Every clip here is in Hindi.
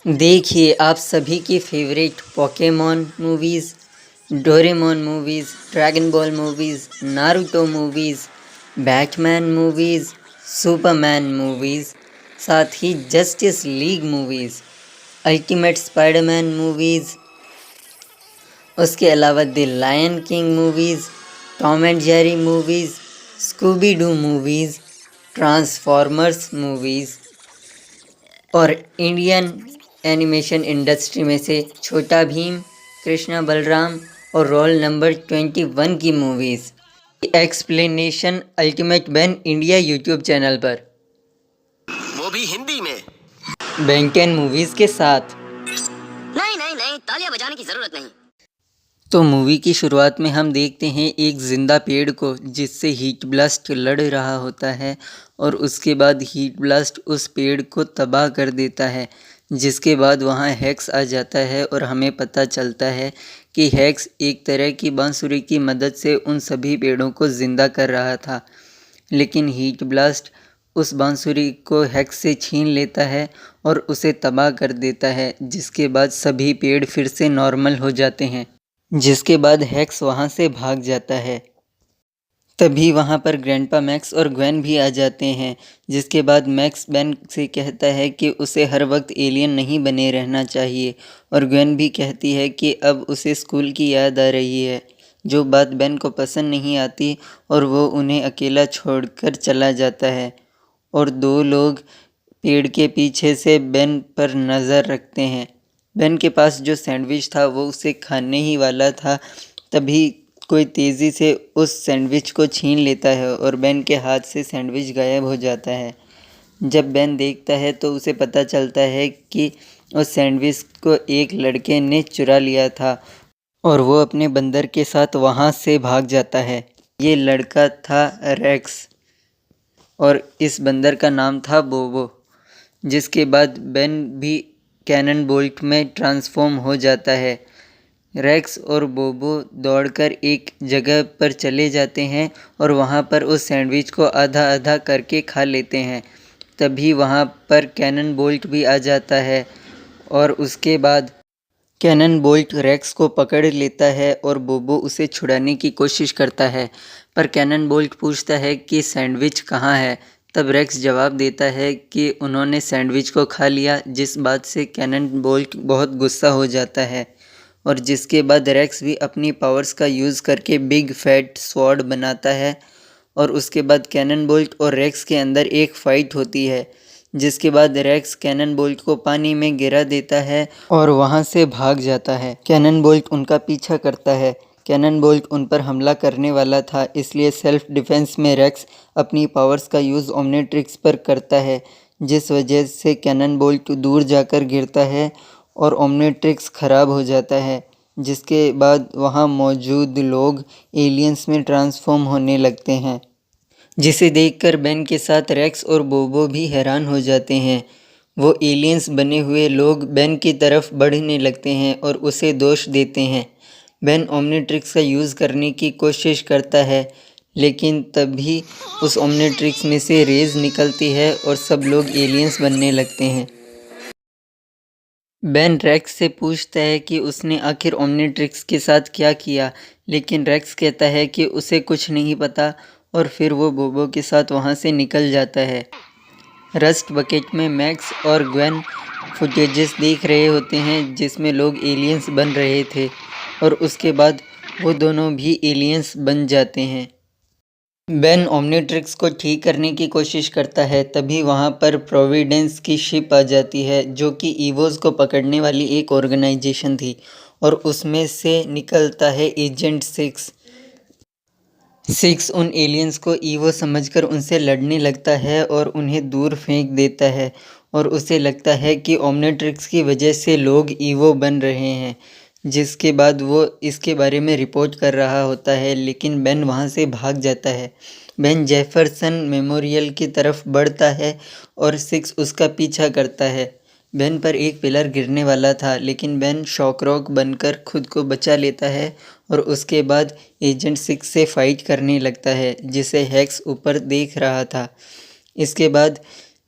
देखिए आप सभी की favourite Pokemon movies, Doraemon movies, Dragon Ball movies, Naruto movies, Batman movies, Superman movies, साथ ही Justice League movies, Ultimate Spiderman movies, उसके अलावा the Lion King movies, Tom and Jerry movies, Scooby Doo movies, Transformers movies और इंडियन एनिमेशन इंडस्ट्री में से छोटा भीम, कृष्णा बलराम और रोल नंबर 21 की movies explanation ultimate ban India YouTube channel पर, वो भी हिंदी में। बेन 10 मूवीज़ के साथ। नहीं नहीं नहीं, तालियां बजाने की जरूरत नहीं। तो मूवी की शुरुआत में हम देखते हैं एक जिंदा पेड़ को जिससे हीट ब्लास्ट लड़ रहा होता है और उसके बाद हीट ब्लास्ट उस पेड़ को तबाह कर देता है, जिसके बाद वहाँ हेक्स आ जाता है और हमें पता चलता है कि हेक्स एक तरह की बांसुरी की मदद से उन सभी पेड़ों को ज़िंदा कर रहा था। लेकिन हीट ब्लास्ट उस बांसुरी को हेक्स से छीन लेता है और उसे तबाह कर देता है, जिसके बाद सभी पेड़ फिर से नॉर्मल हो जाते हैं। जिसके बाद हेक्स वहाँ से भाग जाता है। तभी वहाँ पर ग्रैंडपा मैक्स और ग्वेन भी आ जाते हैं, जिसके बाद मैक्स बेन से कहता है कि उसे हर वक्त एलियन नहीं बने रहना चाहिए और ग्वेन भी कहती है कि अब उसे स्कूल की याद आ रही है, जो बात बेन को पसंद नहीं आती और वो उन्हें अकेला छोड़कर चला जाता है और दो लोग पेड़ के पीछे से बेन पर नज़र रखते हैं। बेन के पास जो सैंडविच था वो उसे खाने ही वाला था, तभी कोई तेज़ी से उस सैंडविच को छीन लेता है और बेन के हाथ से सैंडविच गायब हो जाता है। जब बेन देखता है तो उसे पता चलता है कि उस सैंडविच को एक लड़के ने चुरा लिया था और वो अपने बंदर के साथ वहाँ से भाग जाता है। ये लड़का था रेक्स और इस बंदर का नाम था बोबो। जिसके बाद बेन भी कैनन बोल्ट में ट्रांसफॉर्म हो जाता है। रेक्स और बोबो दौड़कर एक जगह पर चले जाते हैं और वहाँ पर उस सैंडविच को आधा आधा करके खा लेते हैं। तभी वहाँ पर कैनन बोल्ट भी आ जाता है और उसके बाद कैनन बोल्ट रेक्स को पकड़ लेता है और बोबो उसे छुड़ाने की कोशिश करता है, पर कैनन बोल्ट पूछता है कि सैंडविच कहाँ है। तब रेक्स जवाब देता है कि उन्होंने सैंडविच को खा लिया, जिस बात से कैनन बोल्ट बहुत गुस्सा हो जाता है और जिसके बाद रेक्स भी अपनी पावर्स का यूज़ करके बिग फैट स्वॉर्ड बनाता है और उसके बाद कैनन बोल्ट और रेक्स के अंदर एक फ़ाइट होती है, जिसके बाद रेक्स कैनन बोल्ट को पानी में गिरा देता है और वहाँ से भाग जाता है। कैनन बोल्ट उनका पीछा करता है। कैनन बोल्ट उन पर हमला करने वाला था, इसलिए सेल्फ डिफेंस में रेक्स अपनी पावर्स का यूज़ ओमनिट्रिक्स पर करता है, जिस वजह से कैनन बोल्ट दूर जाकर गिरता है और ओमनिट्रिक्स ख़राब हो जाता है। जिसके बाद वहाँ मौजूद लोग एलियंस में ट्रांसफॉर्म होने लगते हैं, जिसे देखकर बेन के साथ रेक्स और बोबो भी हैरान हो जाते हैं। वो एलियंस बने हुए लोग बेन की तरफ बढ़ने लगते हैं और उसे दोष देते हैं। बेन ओमनिट्रिक्स का यूज़ करने की कोशिश करता है, लेकिन तभी उस ओमनिट्रिक्स में से रेज निकलती है और सब लोग एलियंस बनने लगते हैं। बेन रेक्स से पूछता है कि उसने आखिर ओमनिट्रिक्स के साथ क्या किया, लेकिन रेक्स कहता है कि उसे कुछ नहीं पता और फिर वो बोबो के साथ वहाँ से निकल जाता है। रस्ट बकेट में मैक्स और ग्वेन फुटेजेस देख रहे होते हैं जिसमें लोग एलियंस बन रहे थे और उसके बाद वो दोनों भी एलियंस बन जाते हैं। बेन ओमनिट्रिक्स को ठीक करने की कोशिश करता है, तभी वहाँ पर प्रोविडेंस की शिप आ जाती है, जो कि ईवोज को पकड़ने वाली एक ऑर्गेनाइजेशन थी और उसमें से निकलता है एजेंट 6 उन एलियंस को ईवो समझकर उनसे लड़ने लगता है और उन्हें दूर फेंक देता है और उसे लगता है कि ओमनिट्रिक्स की वजह से लोग ईवो बन रहे हैं। जिसके बाद वो इसके बारे में रिपोर्ट कर रहा होता है, लेकिन बेन वहाँ से भाग जाता है। बेन जेफरसन मेमोरियल की तरफ बढ़ता है और 6 उसका पीछा करता है। बेन पर एक पिलर गिरने वाला था, लेकिन बेन शॉकरॉक बनकर खुद को बचा लेता है और उसके बाद एजेंट 6 से फाइट करने लगता है, जिसे हेक्स ऊपर देख रहा था। इसके बाद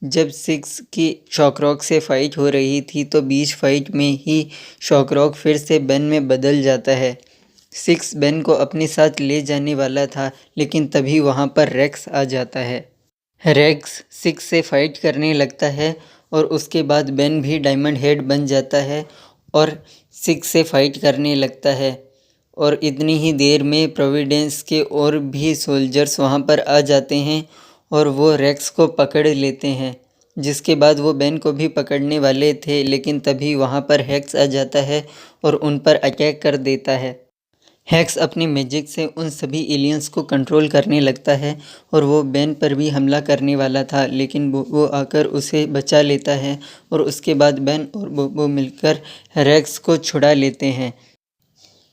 जब सिक्स की शॉकरॉक से फाइट हो रही थी तो बीच फाइट में ही शॉकरॉक फिर से बेन में बदल जाता है। सिक्स बेन को अपने साथ ले जाने वाला था, लेकिन तभी वहाँ पर रेक्स आ जाता है। रेक्स सिक्स से फाइट करने लगता है और उसके बाद बेन भी डायमंड हेड बन जाता है और सिक्स से फाइट करने लगता है। और इतनी ही देर में प्रोविडेंस के और भी सोल्जर्स वहाँ पर आ जाते हैं और वो रेक्स को पकड़ लेते हैं, जिसके बाद वो बेन को भी पकड़ने वाले थे, लेकिन तभी वहाँ पर हेक्स आ जाता है और उन पर अटैक कर देता है। हेक्स अपनी मैजिक से उन सभी एलियंस को कंट्रोल करने लगता है और वो बेन पर भी हमला करने वाला था, लेकिन वो आकर उसे बचा लेता है और उसके बाद बेन और बोबो मिलकर रेक्स को छुड़ा लेते हैं।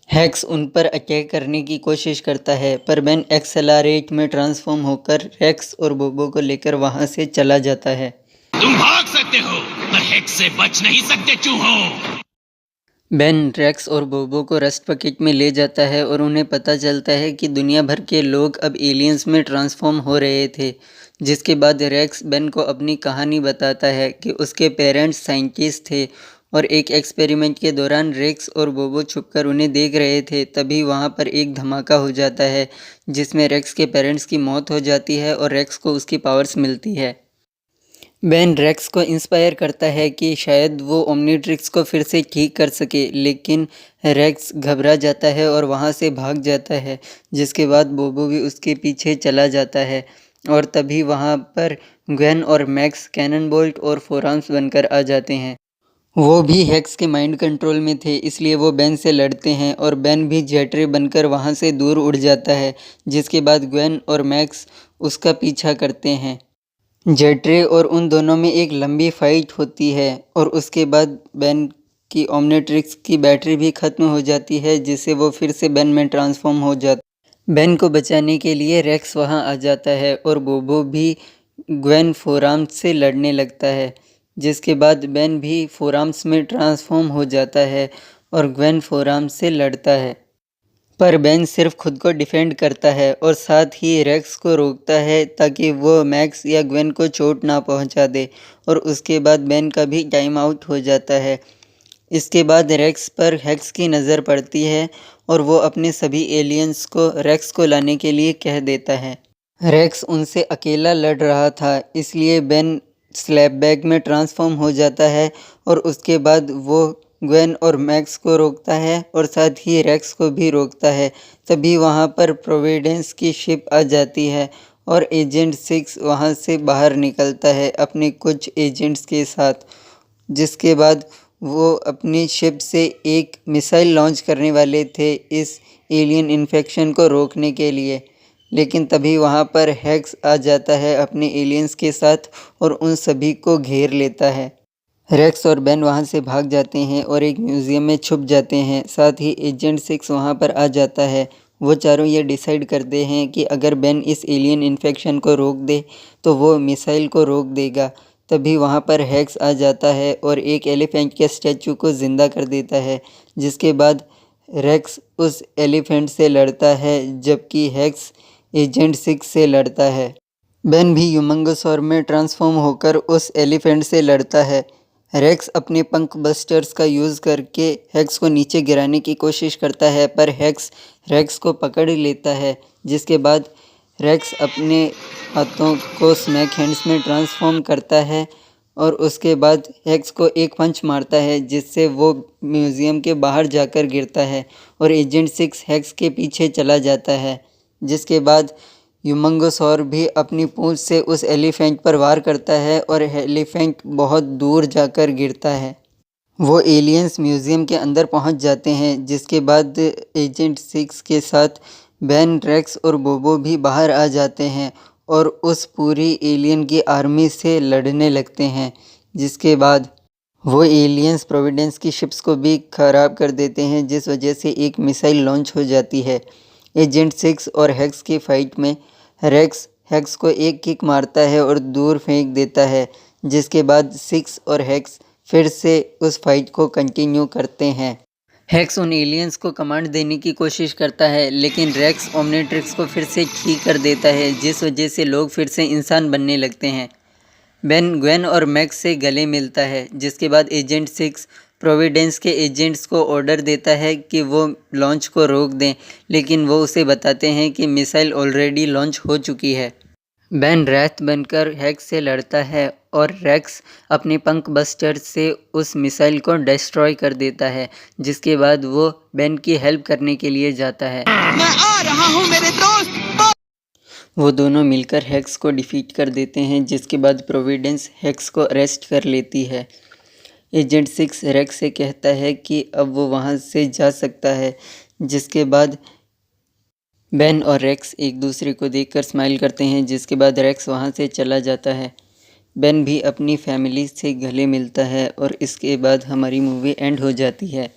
हेक्स उन पर अटैक करने की कोशिश करता है, पर बेन एक्सेलरेट में ट्रांसफॉर्म होकर रेक्स और बोबो को लेकर वहां से चला जाता है। तुम भाग सकते हो, पर हेक्स से बच नहीं सकते चूहों। बेन रेक्स और बोबो को रस्ट बकेट में ले जाता है और उन्हें पता चलता है कि दुनिया भर के लोग अब एलियंस में ट्रांसफॉर्म हो रहे थे। जिसके बाद रेक्स बेन को अपनी कहानी बताता है कि उसके पेरेंट्स साइंटिस्ट थे और एक एक्सपेरिमेंट के दौरान रेक्स और बोबो छुपकर उन्हें देख रहे थे। तभी वहाँ पर एक धमाका हो जाता है जिसमें रेक्स के पेरेंट्स की मौत हो जाती है और रेक्स को उसकी पावर्स मिलती है। बेन रेक्स को इंस्पायर करता है कि शायद वो ओमनीट्रिक्स को फिर से ठीक कर सके, लेकिन रेक्स घबरा जाता है और वहाँ से भाग जाता है। जिसके बाद बोबो भी उसके पीछे चला जाता है और तभी वहाँ पर ग्वेन और मैक्स कैनन बोल्ट और फोराम्स बनकर आ जाते हैं। वो भी हेक्स के माइंड कंट्रोल में थे, इसलिए वो बेन से लड़ते हैं और बेन भी जेट्रे बनकर वहाँ से दूर उड़ जाता है। जिसके बाद ग्वेन और मैक्स उसका पीछा करते हैं। जेट्रे और उन दोनों में एक लंबी फाइट होती है और उसके बाद बेन की ओमनीट्रिक्स की बैटरी भी ख़त्म हो जाती है, जिससे वो फिर से बेन में ट्रांसफॉर्म हो जाता। बेन को बचाने के लिए रेक्स वहां आ जाता है और बोबो भी ग्वेन फोराम्स से लड़ने लगता है। जिसके बाद बेन भी फोराम्स में ट्रांसफॉर्म हो जाता है और ग्वेन फोराम्स से लड़ता है, पर बेन सिर्फ खुद को डिफेंड करता है और साथ ही रेक्स को रोकता है ताकि वो मैक्स या ग्वेन को चोट ना पहुंचा दे। और उसके बाद बेन का भी टाइम आउट हो जाता है। इसके बाद रेक्स पर हेक्स की नज़र पड़ती है और वो अपने सभी एलियंस को रेक्स को लाने के लिए कह देता है। रेक्स उनसे अकेला लड़ रहा था, इसलिए बेन स्लैपबैग में ट्रांसफॉर्म हो जाता है और उसके बाद वो ग्वेन और मैक्स को रोकता है और साथ ही रेक्स को भी रोकता है। तभी वहाँ पर प्रोविडेंस की शिप आ जाती है और एजेंट 6 वहाँ से बाहर निकलता है अपने कुछ एजेंट्स के साथ। जिसके बाद वो अपनी शिप से एक मिसाइल लॉन्च करने वाले थे इस एलियन इन्फेक्शन को रोकने के लिए, लेकिन तभी वहाँ पर हेक्स आ जाता है अपने एलियंस के साथ और उन सभी को घेर लेता है। रेक्स और बेन वहाँ से भाग जाते हैं और एक म्यूज़ियम में छुप जाते हैं। साथ ही एजेंट 6 वहाँ पर आ जाता है। वो चारों ये डिसाइड करते हैं कि अगर बेन इस एलियन इन्फेक्शन को रोक दे तो वो मिसाइल को रोक देगा। तभी वहाँ पर हेक्स आ जाता है और एक एलिफेंट के स्टैचू को ज़िंदा कर देता है। जिसके बाद रेक्स उस एलिफेंट से लड़ता है, जबकि हेक्स एजेंट 6 से लड़ता है। बेन भी ह्यूमंगोसॉर में ट्रांसफॉर्म होकर उस एलिफेंट से लड़ता है। रेक्स अपने पंख बस्टर्स का यूज़ करके हेक्स को नीचे गिराने की कोशिश करता है, पर हेक्स रेक्स को पकड़ लेता है। जिसके बाद रेक्स अपने हाथों को स्नैक हैंड्स में ट्रांसफॉर्म करता है और उसके बाद हेक्स को एक पंच मारता है, जिससे वो म्यूज़ियम के बाहर जाकर गिरता है और एजेंट 6 हेक्स के पीछे चला जाता है। जिसके बाद ह्यूमंगोसॉर भी अपनी पूंछ से उस एलिफेंट पर वार करता है और एलिफेंट बहुत दूर जाकर गिरता है। वो एलियंस म्यूज़ियम के अंदर पहुंच जाते हैं। जिसके बाद एजेंट 6 के साथ बेन, रेक्स और बोबो भी बाहर आ जाते हैं और उस पूरी एलियन की आर्मी से लड़ने लगते हैं। जिसके बाद वो एलियंस प्रोविडेंस की शिप्स को भी ख़राब कर देते हैं, जिस वजह से एक मिसाइल लॉन्च हो जाती है। एजेंट 6 और हेक्स की फाइट में रेक्स हेक्स को एक किक मारता है और दूर फेंक देता है। जिसके बाद 6 और हेक्स फिर से उस फाइट को कंटिन्यू करते हैं। हेक्स उन एलियंस को कमांड देने की कोशिश करता है, लेकिन रेक्स ओमनीट्रिक्स को फिर से ठीक कर देता है, जिस वजह से लोग फिर से इंसान बनने लगते हैं। बेन ग्वेन और मैक्स से गले मिलता है, जिसके बाद एजेंट 6 प्रोविडेंस के एजेंट्स को ऑर्डर देता है कि वो लॉन्च को रोक दें, लेकिन वो उसे बताते हैं कि मिसाइल ऑलरेडी लॉन्च हो चुकी है। बेन रैथ बनकर हैक्स से लड़ता है और रैक्स अपने पंख बस्टर से उस मिसाइल को डिस्ट्रॉय कर देता है, जिसके बाद वो बेन की हेल्प करने के लिए जाता है। मैं आ रहा हूँ मेरे दोस्त। वो दोनों मिलकर हैक्स को डिफीट कर देते हैं, जिसके बाद प्रोविडेंस हैक्स को अरेस्ट कर लेती है। एजेंट 6 रैक्स से कहता है कि अब वो वहाँ से जा सकता है, जिसके बाद बेन और रैक्स एक दूसरे को देखकर स्माइल करते हैं, जिसके बाद रैक्स वहाँ से चला जाता है। बेन भी अपनी फैमिली से गले मिलता है और इसके बाद हमारी मूवी एंड हो जाती है।